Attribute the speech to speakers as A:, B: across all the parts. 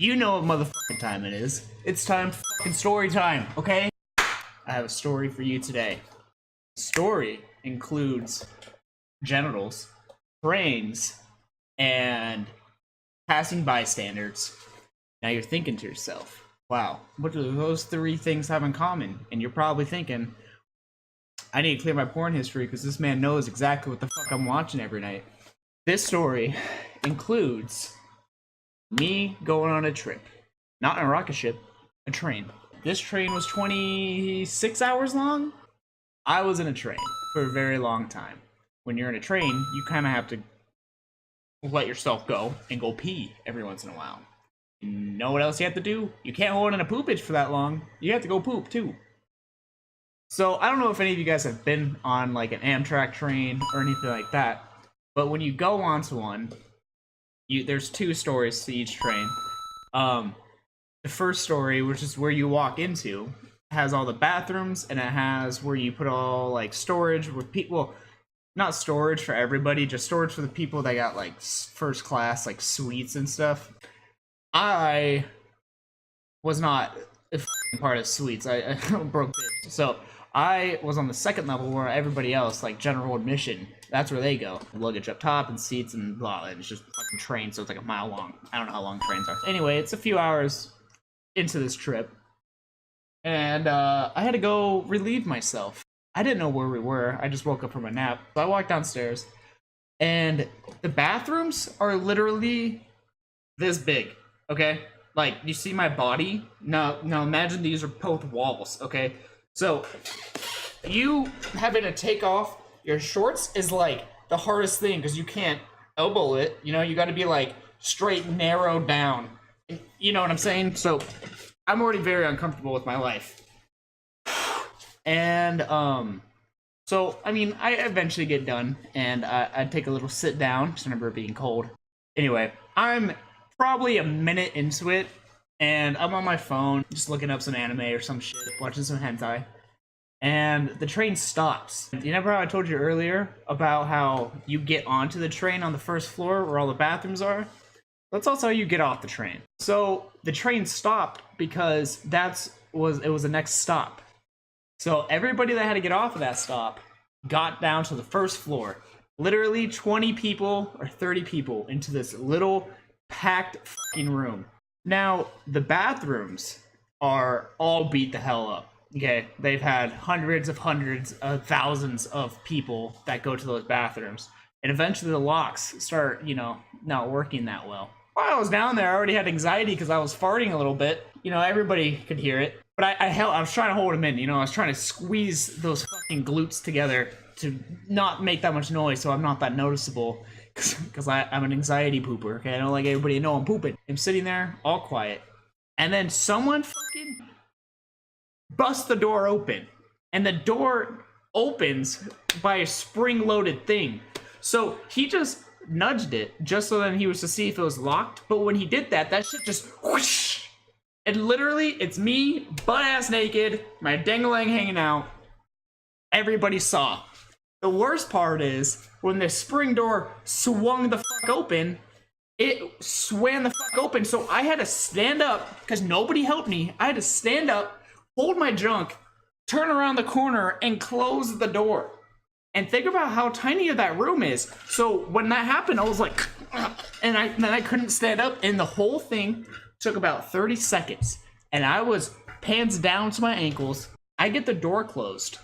A: You know what motherfucking time it is. It's time for fucking story time, okay? I have a story for you today. The story includes genitals, brains, and passing bystanders. Now you're thinking to yourself, wow, what do those three things have in common? And you're probably thinking, I need to clear my porn history because this man knows exactly what the fuck I'm watching every night. This story includes me going on a trip. Not in a rocket ship, a train. This train was 26 hours long. I was in a train for a very long time. When you're in a train, you kind of have to let yourself go and go pee every once in a while. You know what else you have to do? You can't hold in a poopage for that long. You have to go poop too. So I don't know if any of you guys have been on like an Amtrak train or anything like that, but when you go onto one, there's two stories to each train. The first story, which is where you walk into, has all the bathrooms, and it has where you put all like storage with people. Well, not storage for everybody, just storage for the people that got like first class, like suites and stuff. I was not a fucking part of suites. I broke this, so I was on the second level where everybody else, like general admission, that's where they go. Luggage up top and seats and blah, and it's just a fucking train, so it's like a mile long. I don't know how long trains are. Anyway, it's a few hours into this trip, and I had to go relieve myself. I didn't know where we were. I just woke up from a nap. So I walked downstairs, and the bathrooms are literally this big, okay? Like, you see my body? Now imagine these are both walls, okay? So, you having to take off your shorts is like the hardest thing because you can't elbow it. You know, you got to be like straight, narrow down. You know what I'm saying? So, I'm already very uncomfortable with my life. And, so, I mean, I eventually get done and I take a little sit down. Just remember it being cold. Anyway, I'm probably a minute into it. And I'm on my phone, just looking up some anime or some shit, watching some hentai. And the train stops. You remember how I told you earlier about how you get onto the train on the first floor where all the bathrooms are? That's also how you get off the train. So the train stopped because it was the next stop. So everybody that had to get off of that stop got down to the first floor. Literally 20 people or 30 people into this little packed fucking room. Now, the bathrooms are all beat the hell up, okay? They've had hundreds of thousands of people that go to those bathrooms. And eventually the locks start, not working that well. While I was down there, I already had anxiety because I was farting a little bit. Everybody could hear it. But I was trying to hold them in, I was trying to squeeze those fucking glutes together to not make that much noise so I'm not that noticeable. Because I'm an anxiety pooper, okay? I don't like everybody to know I'm pooping. I'm sitting there, all quiet. And then someone fucking busts the door open. And the door opens by a spring-loaded thing. So he just nudged it, just so then he was to see if it was locked. But when he did that, that shit just whoosh. And literally, it's me, butt-ass naked, my dangling hanging out. Everybody saw. The worst part is, when the spring door swung the fuck open, it swam the fuck open, so I had to stand up, because nobody helped me. I had to stand up, hold my junk, turn around the corner, and close the door. And think about how tiny that room is. So when that happened, I was like, and then I couldn't stand up, and the whole thing took about 30 seconds. And I was pants down to my ankles. I get the door closed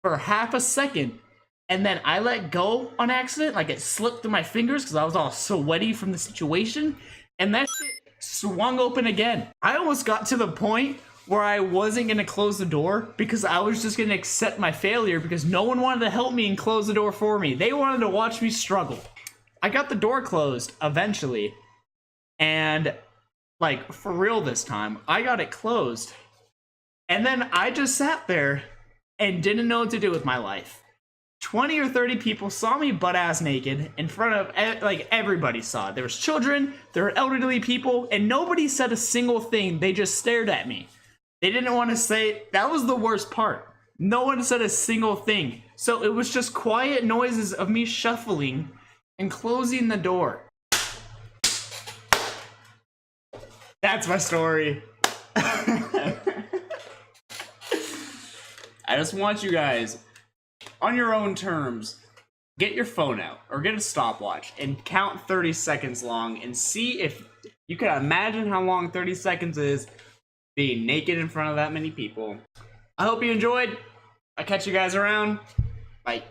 A: for half a second, and then I let go on accident, like it slipped through my fingers because I was all sweaty from the situation, and that shit swung open again. I almost got to the point where I wasn't going to close the door because I was just going to accept my failure because no one wanted to help me and close the door for me. They wanted to watch me struggle. I got the door closed eventually, and like for real this time, I got it closed, and then I just sat there and didn't know what to do with my life. 20 or 30 people saw me butt-ass naked in front of, like, everybody saw it. There was children, there were elderly people, and nobody said a single thing. They just stared at me. They didn't want to say. That was the worst part. No one said a single thing. So it was just quiet noises of me shuffling and closing the door. That's my story. I just want you guys, on your own terms, get your phone out or get a stopwatch and count 30 seconds long and see if you can imagine how long 30 seconds is being naked in front of that many people. I hope you enjoyed. I'll catch you guys around. Bye.